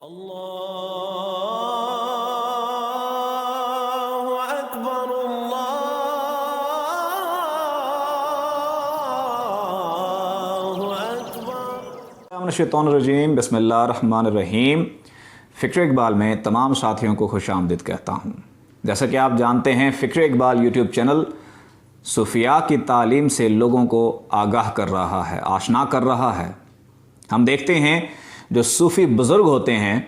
اللہ اکبر اللہ اکبر۔ من الشیطان الرجیم، بسم اللہ الرحمن الرحیم۔ فکر اقبال میں تمام ساتھیوں کو خوش آمدید کہتا ہوں۔ جیسا کہ آپ جانتے ہیں، فکر اقبال یوٹیوب چینل صوفیاء کی تعلیم سے لوگوں کو آگاہ کر رہا ہے، آشنا کر رہا ہے۔ ہم دیکھتے ہیں جو صوفی بزرگ ہوتے ہیں،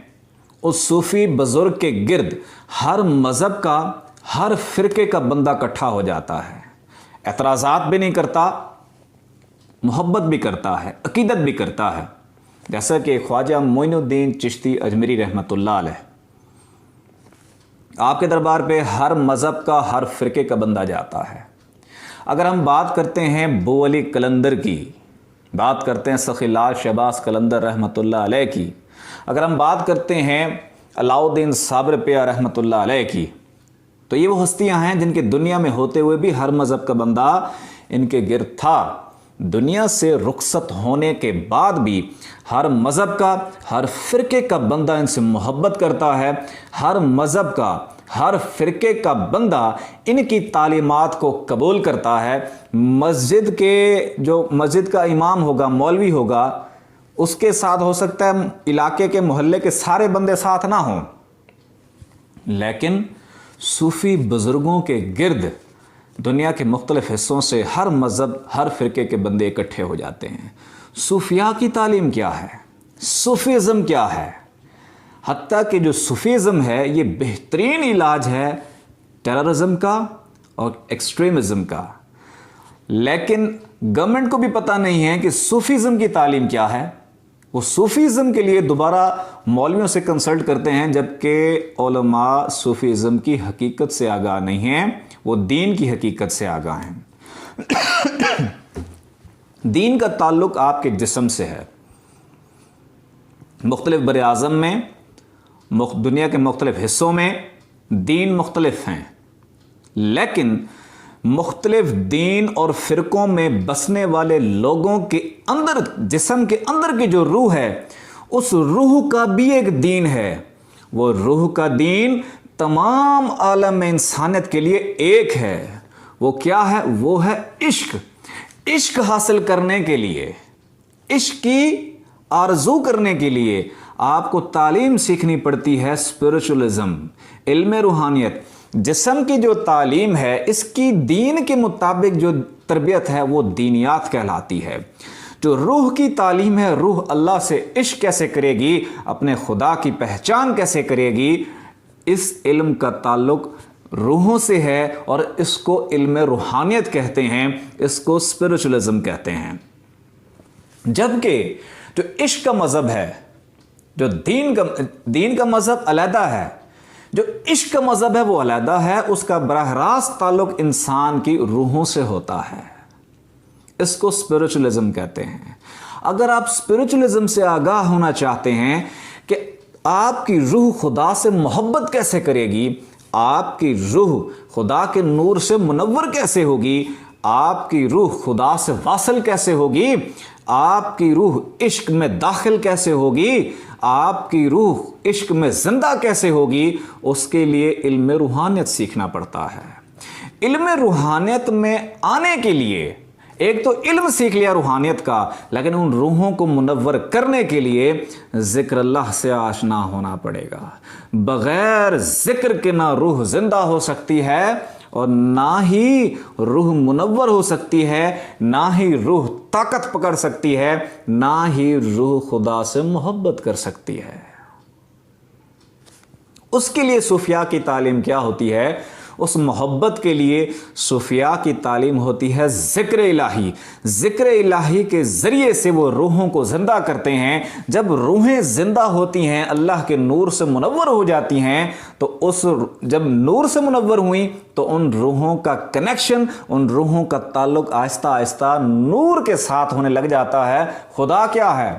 اس صوفی بزرگ کے گرد ہر مذہب کا، ہر فرقے کا بندہ اکٹھا ہو جاتا ہے، اعتراضات بھی نہیں کرتا، محبت بھی کرتا ہے، عقیدت بھی کرتا ہے۔ جیسا کہ خواجہ معین الدین چشتی اجمیری رحمۃ اللہ علیہ، آپ کے دربار پہ ہر مذہب کا، ہر فرقے کا بندہ جاتا ہے۔ اگر ہم بات کرتے ہیں بو علی قلندر کی، بات کرتے ہیں سخی لال شہباز قلندر رحمۃ اللہ علیہ کی، اگر ہم بات کرتے ہیں علاؤ الدین صابر پیا رحمۃ اللہ علیہ کی، تو یہ وہ ہستیاں ہیں جن کے دنیا میں ہوتے ہوئے بھی ہر مذہب کا بندہ ان کے گرد تھا۔ دنیا سے رخصت ہونے کے بعد بھی ہر مذہب کا، ہر فرقے کا بندہ ان سے محبت کرتا ہے، ہر مذہب کا، ہر فرقے کا بندہ ان کی تعلیمات کو قبول کرتا ہے۔ مسجد کا امام ہوگا، مولوی ہوگا، اس کے ساتھ ہو سکتا ہے علاقے کے، محلے کے سارے بندے ساتھ نہ ہوں، لیکن صوفی بزرگوں کے گرد دنیا کے مختلف حصوں سے ہر مذہب، ہر فرقے کے بندے اکٹھے ہو جاتے ہیں۔ صوفیاء کی تعلیم کیا ہے؟ صوفیزم کیا ہے؟ حتیٰ کہ جو صوفیزم ہے یہ بہترین علاج ہے ٹیررزم کا اور ایکسٹریمزم کا، لیکن گورنمنٹ کو بھی پتہ نہیں ہے کہ صوفیزم کی تعلیم کیا ہے۔ وہ صوفیزم کے لیے دوبارہ مولویوں سے کنسلٹ کرتے ہیں، جبکہ علماء صوفیزم کی حقیقت سے آگاہ نہیں ہیں، وہ دین کی حقیقت سے آگاہ ہیں۔ دین کا تعلق آپ کے جسم سے ہے۔ مختلف بر اعظم میں، دنیا کے مختلف حصوں میں دین مختلف ہیں، لیکن مختلف دین اور فرقوں میں بسنے والے لوگوں کے اندر، جسم کے اندر کی جو روح ہے، اس روح کا بھی ایک دین ہے۔ وہ روح کا دین تمام عالم انسانیت کے لیے ایک ہے۔ وہ کیا ہے؟ وہ ہے عشق۔ عشق حاصل کرنے کے لیے، عشق کی آرزو کرنے کے لیے آپ کو تعلیم سیکھنی پڑتی ہے، اسپرچولزم، علم روحانیت۔ جسم کی جو تعلیم ہے، اس کی دین کے مطابق جو تربیت ہے وہ دینیات کہلاتی ہے۔ جو روح کی تعلیم ہے، روح اللہ سے عشق کیسے کرے گی، اپنے خدا کی پہچان کیسے کرے گی، اس علم کا تعلق روحوں سے ہے، اور اس کو علم روحانیت کہتے ہیں، اس کو اسپرچولزم کہتے ہیں۔ جبکہ جو عشق کا مذہب ہے، جو دین کا مذہب علیحدہ ہے، جو عشق کا مذہب ہے وہ علیحدہ ہے، اس کا براہ راست تعلق انسان کی روحوں سے ہوتا ہے۔ اس کو اسپرچولزم کہتے ہیں۔ اگر آپ اسپرچولزم سے آگاہ ہونا چاہتے ہیں کہ آپ کی روح خدا سے محبت کیسے کرے گی، آپ کی روح خدا کے نور سے منور کیسے ہوگی، آپ کی روح خدا سے واصل کیسے ہوگی، آپ کی روح عشق میں داخل کیسے ہوگی، آپ کی روح عشق میں زندہ کیسے ہوگی، اس کے لیے علم روحانیت سیکھنا پڑتا ہے۔ علم روحانیت میں آنے کے لیے ایک تو علم سیکھ لیا روحانیت کا، لیکن ان روحوں کو منور کرنے کے لیے ذکر اللہ سے آشنا ہونا پڑے گا۔ بغیر ذکر کے نہ روح زندہ ہو سکتی ہے، اور نہ ہی روح منور ہو سکتی ہے، نہ ہی روح طاقت پکڑ سکتی ہے، نہ ہی روح خدا سے محبت کر سکتی ہے۔ اس کے لیے صوفیاء کی تعلیم کیا ہوتی ہے؟ اس محبت کے لیے صوفیاء کی تعلیم ہوتی ہے ذکر الہی۔ ذکر الہی کے ذریعے سے وہ روحوں کو زندہ کرتے ہیں۔ جب روحیں زندہ ہوتی ہیں، اللہ کے نور سے منور ہو جاتی ہیں، تو جب نور سے منور ہوئیں تو ان روحوں کا کنیکشن، ان روحوں کا تعلق آہستہ آہستہ نور کے ساتھ ہونے لگ جاتا ہے۔ خدا کیا ہے؟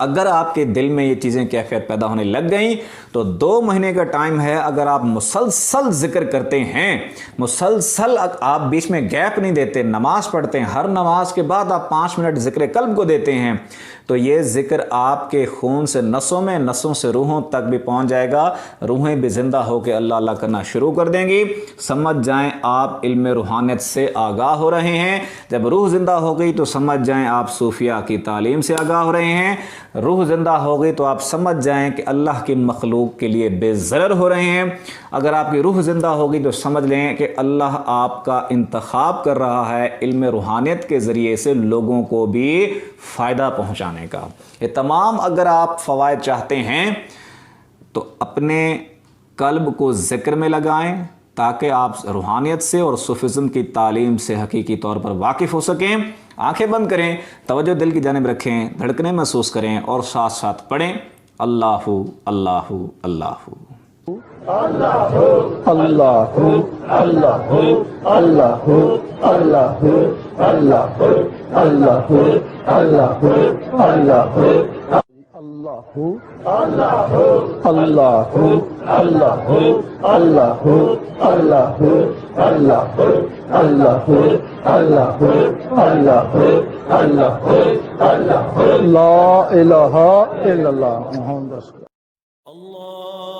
اگر آپ کے دل میں یہ چیزیں کیفیت پیدا ہونے لگ گئیں تو 2 مہینے کا ٹائم ہے. اگر آپ مسلسل ذکر کرتے ہیں, مسلسل آپ بیچ میں گیپ نہیں دیتے, نماز پڑھتے ہیں, ہر نماز کے بعد آپ 5 منٹ ذکر قلب کو دیتے ہیں, تو یہ ذکر آپ کے خون سے نسوں میں, نسوں سے روحوں تک بھی پہنچ جائے گا. روحیں بھی زندہ ہو کے اللہ اللہ کرنا شروع کر دیں گی. سمجھ جائیں آپ علم روحانیت سے آگاہ ہو رہے ہیں. جب روح زندہ ہو گئی تو سمجھ جائیں آپ صوفیہ کی تعلیم سے آگاہ ہو رہے ہیں. روح زندہ ہو گئی تو آپ سمجھ جائیں کہ اللہ کی مخلوق کے لیے بے ضرر ہو رہے ہیں. اگر آپ کی روح زندہ ہوگی تو سمجھ لیں کہ اللہ آپ کا انتخاب کر رہا ہے علم روحانیت کے ذریعے سے لوگوں کو بھی فائدہ پہنچانے کا. یہ تمام اگر آپ فوائد چاہتے ہیں تو اپنے قلب کو ذکر میں لگائیں تاکہ آپ روحانیت سے اور صوفیزم کی تعلیم سے حقیقی طور پر واقف ہو سکیں. آنکھیں بند کریں, توجہ دل کی جانب رکھیں, دھڑکنے محسوس کریں اور ساتھ ساتھ پڑھیں اللہ اللہ اللہ. اللہ اللہ اللہ اللہ اللہ اللہ اللہ اللہ اللہ اللہ اللہ اللہ اللہ اللہ اللہ اللہ اللہ اللہ اللہ لا الہ الا اللہ محمد رسول اللہ. اللہ